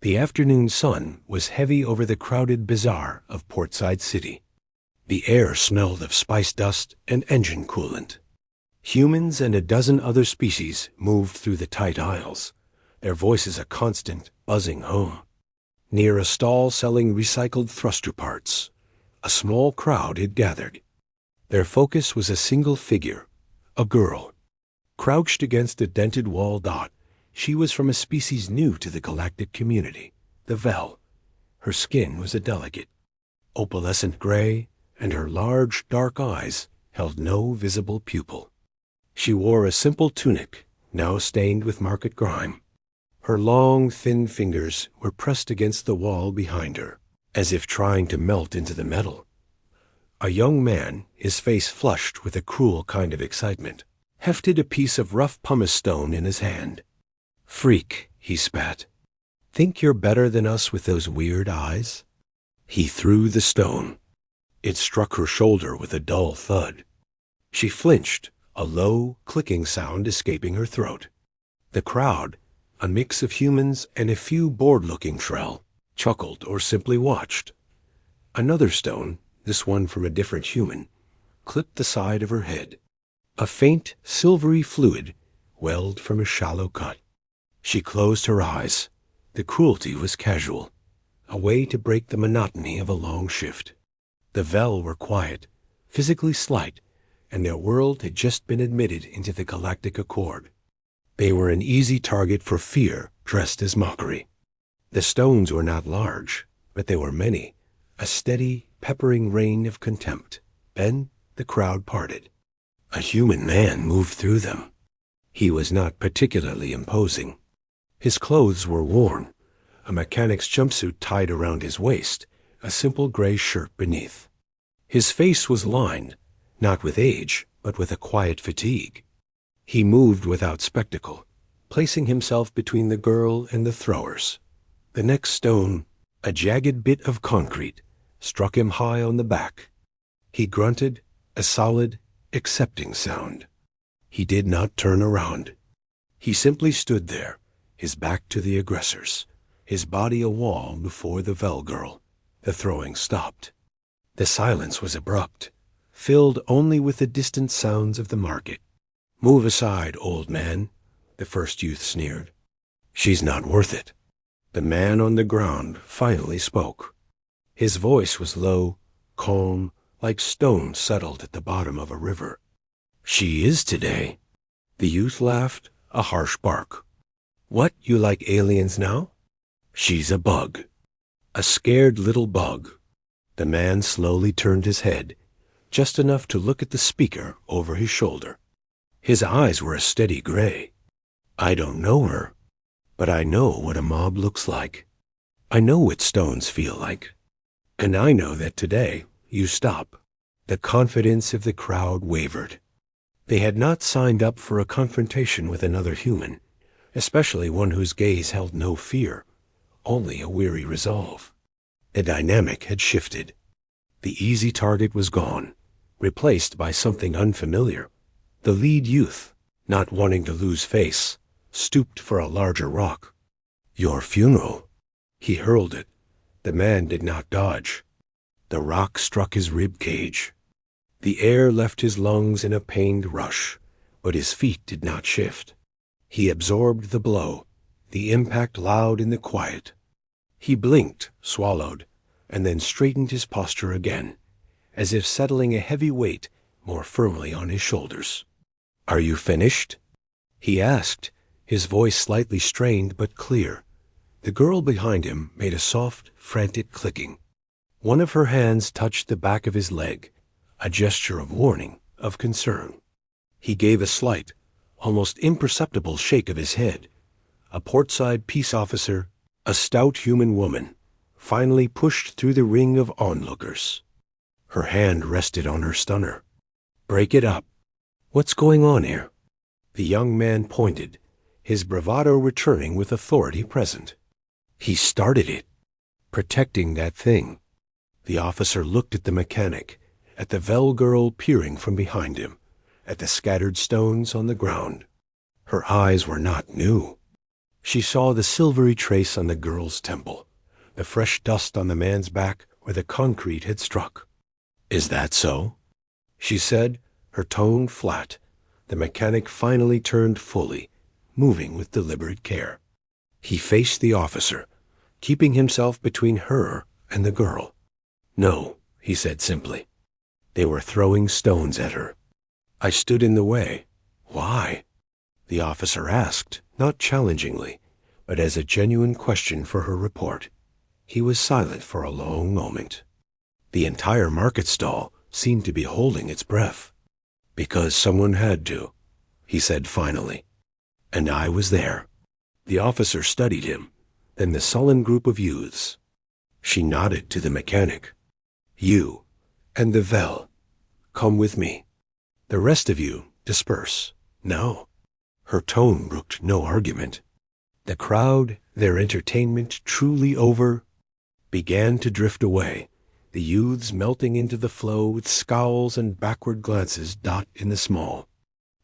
The afternoon sun was heavy over the crowded bazaar of Portside City. The air smelled of spice dust and engine coolant. Humans and a dozen other species moved through the tight aisles, their voices a constant, buzzing hum. Near a stall selling recycled thruster parts, a small crowd had gathered. Their focus was a single figure, a girl. Crouched against a dented wall dot, she was from a species new to the galactic community, the Vel. Her skin was a delicate, opalescent gray, and her large, dark eyes held no visible pupil. She wore a simple tunic, now stained with market grime. Her long, thin fingers were pressed against the wall behind her, as if trying to melt into the metal. A young man, his face flushed with a cruel kind of excitement, hefted a piece of rough pumice stone in his hand. "Freak," he spat. "Think you're better than us with those weird eyes?" He threw the stone. It struck her shoulder with a dull thud. She flinched, a low, clicking sound escaping her throat. The crowd, a mix of humans and a few bored-looking Shrell, chuckled or simply watched. Another stone, this one from a different human, clipped the side of her head. A faint, silvery fluid welled from a shallow cut. She closed her eyes. The cruelty was casual, a way to break the monotony of a long shift. The Vel were quiet, physically slight, and their world had just been admitted into the Galactic Accord. They were an easy target for fear dressed as mockery. The stones were not large, but they were many, a steady, peppering rain of contempt. Then the crowd parted. A human man moved through them. He was not particularly imposing. His clothes were worn, a mechanic's jumpsuit tied around his waist, a simple gray shirt beneath. His face was lined, not with age, but with a quiet fatigue. He moved without spectacle, placing himself between the girl and the throwers. The next stone, a jagged bit of concrete, struck him high on the back. He grunted, a solid, accepting sound. He did not turn around. He simply stood there, his back to the aggressors, his body a wall before the Vel girl. The throwing stopped. The silence was abrupt, filled only with the distant sounds of the market. "Move aside, old man," the first youth sneered. "She's not worth it." The man on the ground finally spoke. His voice was low, calm, like stone settled at the bottom of a river. "She is today." The youth laughed, a harsh bark. "What, you like aliens now?" "She's a bug. A scared little bug." The man slowly turned his head, just enough to look at the speaker over his shoulder. His eyes were a steady gray. "I don't know her, but I know what a mob looks like. I know what stones feel like. And I know that today you stop." The confidence of the crowd wavered. They had not signed up for a confrontation with another human, especially one whose gaze held no fear, only a weary resolve. The dynamic had shifted. The easy target was gone, replaced by something unfamiliar. The lead youth, not wanting to lose face, stooped for a larger rock. "Your funeral." He hurled it. The man did not dodge. The rock struck his rib cage. The air left his lungs in a pained rush, but his feet did not shift. He absorbed the blow, the impact loud in the quiet. He blinked, swallowed, and then straightened his posture again, as if settling a heavy weight more firmly on his shoulders. "Are you finished?" he asked, his voice slightly strained but clear. The girl behind him made a soft, frantic clicking. One of her hands touched the back of his leg, a gesture of warning, of concern. He gave a slight, almost imperceptible shake of his head. A portside peace officer, a stout human woman, finally pushed through the ring of onlookers. Her hand rested on her stunner. "Break it up. What's going on here?" The young man pointed, his bravado returning with authority present. "He started it. Protecting that thing." The officer looked at the mechanic, at the Vel girl peering from behind him, at the scattered stones on the ground. Her eyes were not new. She saw the silvery trace on the girl's temple, the fresh dust on the man's back where the concrete had struck. "Is that so?" she said, her tone flat. The mechanic finally turned fully, moving with deliberate care. He faced the officer, keeping himself between her and the girl. "No," he said simply. "They were throwing stones at her. I stood in the way." "Why?" the officer asked, not challengingly, but as a genuine question for her report. He was silent for a long moment. The entire market stall seemed to be holding its breath. "Because someone had to," he said finally. "And I was there." The officer studied him, then the sullen group of youths. She nodded to the mechanic. "You and the Vel, come with me. The rest of you, disperse." "No." Her tone brooked no argument. The crowd, their entertainment truly over, began to drift away, the youths melting into the flow with scowls and backward glances dot in the small,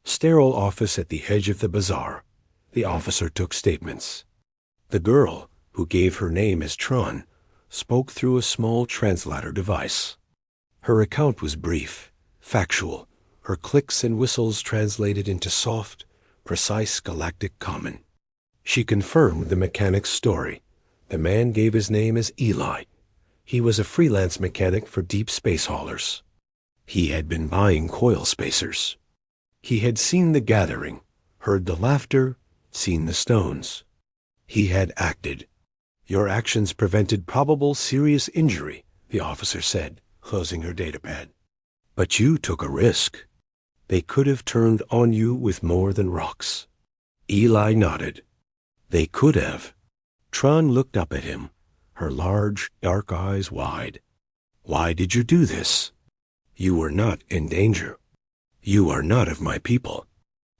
sterile office at the edge of the bazaar. The officer took statements. The girl, who gave her name as Tron, spoke through a small translator device. Her account was brief, factual, her clicks and whistles translated into soft, precise galactic common. She confirmed the mechanic's story. The man gave his name as Eli. He was a freelance mechanic for deep space haulers. He had been buying coil spacers. He had seen the gathering, heard the laughter, seen the stones. He had acted. "Your actions prevented probable serious injury," the officer said, closing her datapad. "But you took a risk. They could have turned on you with more than rocks." Eli nodded. "They could have." Tron looked up at him, her large, dark eyes wide. "Why did you do this? You were not in danger. You are not of my people.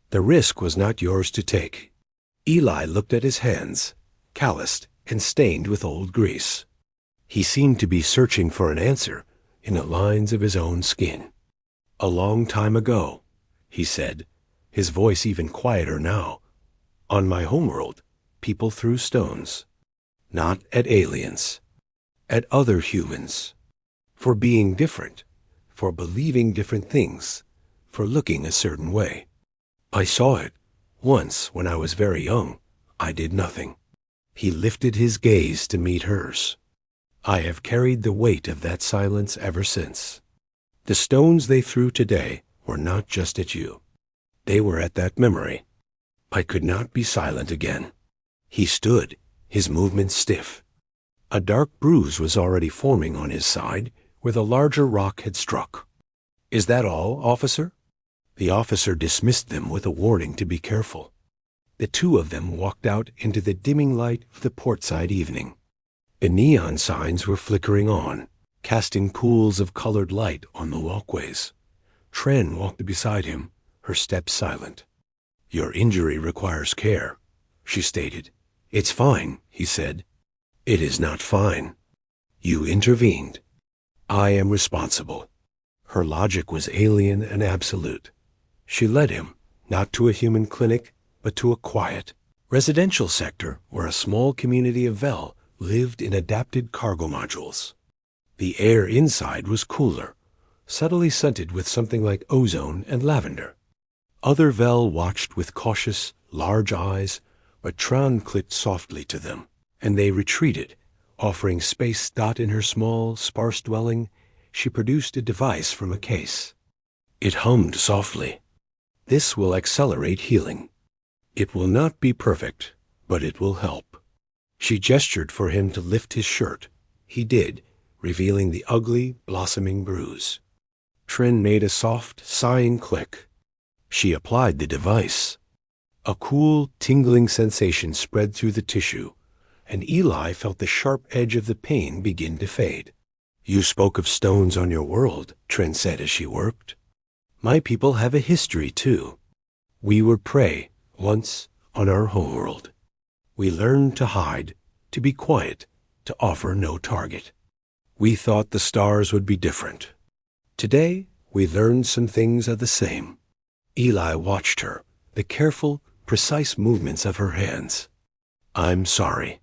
The risk was not yours to take." Eli looked at his hands, calloused and stained with old grease. He seemed to be searching for an answer in the lines of his own skin. "A long time ago," he said, his voice even quieter now, "on my homeworld, people threw stones. Not at aliens. At other humans. For being different. For believing different things. For looking a certain way. I saw it. Once, when I was very young, I did nothing." He lifted his gaze to meet hers. "I have carried the weight of that silence ever since. The stones they threw today were not just at you. They were at that memory. I could not be silent again." He stood, his movements stiff. A dark bruise was already forming on his side where the larger rock had struck. "Is that all, officer?" The officer dismissed them with a warning to be careful. The two of them walked out into the dimming light of the portside evening. The neon signs were flickering on, casting pools of colored light on the walkways. Tren walked beside him, her steps silent. "Your injury requires care," she stated. "It's fine," he said. "It is not fine. You intervened. I am responsible." Her logic was alien and absolute. She led him, not to a human clinic, but to a quiet, residential sector where a small community of Vel lived in adapted cargo modules. The air inside was cooler, subtly scented with something like ozone and lavender. Other Vel watched with cautious, large eyes, but Tron clicked softly to them, and they retreated, offering space. In her small, sparse dwelling, she produced a device from a case. It hummed softly. "This will accelerate healing. It will not be perfect, but it will help." She gestured for him to lift his shirt. He did, revealing the ugly, blossoming bruise. Tren made a soft, sighing click. She applied the device. A cool, tingling sensation spread through the tissue, and Eli felt the sharp edge of the pain begin to fade. "You spoke of stones on your world," Tren said as she worked. "My people have a history, too. We were prey, once, on our homeworld. We learned to hide, to be quiet, to offer no target. We thought the stars would be different. Today, we learned some things are the same." Eli watched her, the careful, precise movements of her hands. I'm sorry.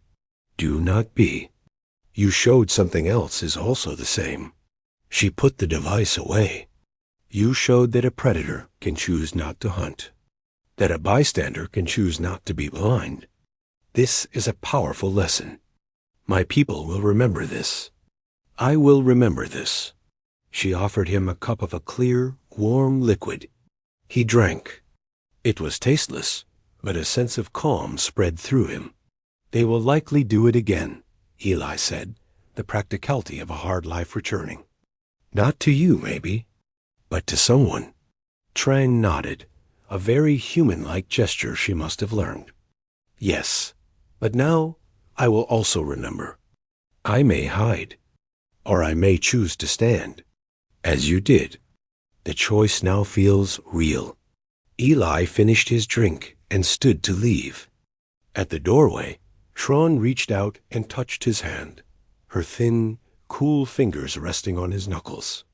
Do not be. You showed something else is also the same. She put the device away. You showed that a predator can choose not to hunt, that a bystander can choose not to be blind. This is a powerful lesson. My people will remember this. I will remember this. She offered him a cup of a clear, warm liquid. He drank. It was tasteless, but a sense of calm spread through him. They will likely do it again, Eli said, the practicality of a hard life returning. Not to you, maybe, but to someone. Tran nodded, a very human-like gesture she must have learned. Yes, but now I will also remember. I may hide, or I may choose to stand, as you did. The choice now feels real. Eli finished his drink and stood to leave. At the doorway, Tron reached out and touched his hand, her thin, cool fingers resting on his knuckles.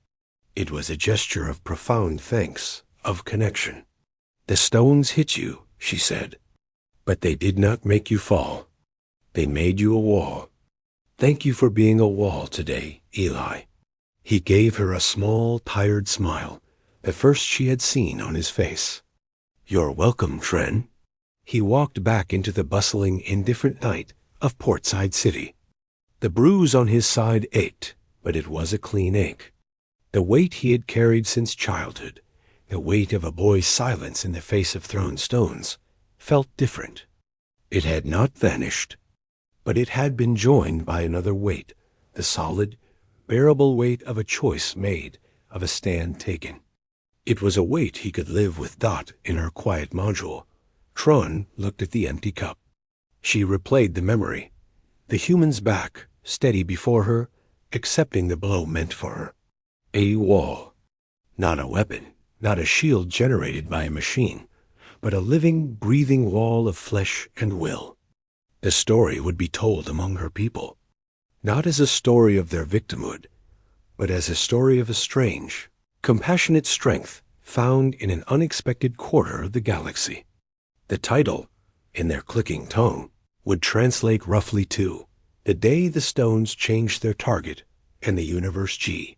It was a gesture of profound thanks, of connection. The stones hit you, she said, but they did not make you fall. They made you a wall. Thank you for being a wall today, Eli. He gave her a small, tired smile, the first she had seen on his face. You're welcome, Tren. He walked back into the bustling, indifferent night of Portside City. The bruise on his side ached, but it was a clean ache. The weight he had carried since childhood, the weight of a boy's silence in the face of thrown stones, felt different. It had not vanished, but it had been joined by another weight, the solid, bearable weight of a choice made, of a stand taken. It was a weight he could live with Dot in her quiet module. Tron looked at the empty cup. She replayed the memory. The human's back, steady before her, accepting the blow meant for her. A wall. Not a weapon, not a shield generated by a machine, but a living, breathing wall of flesh and will. The story would be told among her people, not as a story of their victimhood, but as a story of a strange, compassionate strength found in an unexpected quarter of the galaxy. The title, in their clicking tongue, would translate roughly to The Day the Stones Changed Their Target and the Universe G.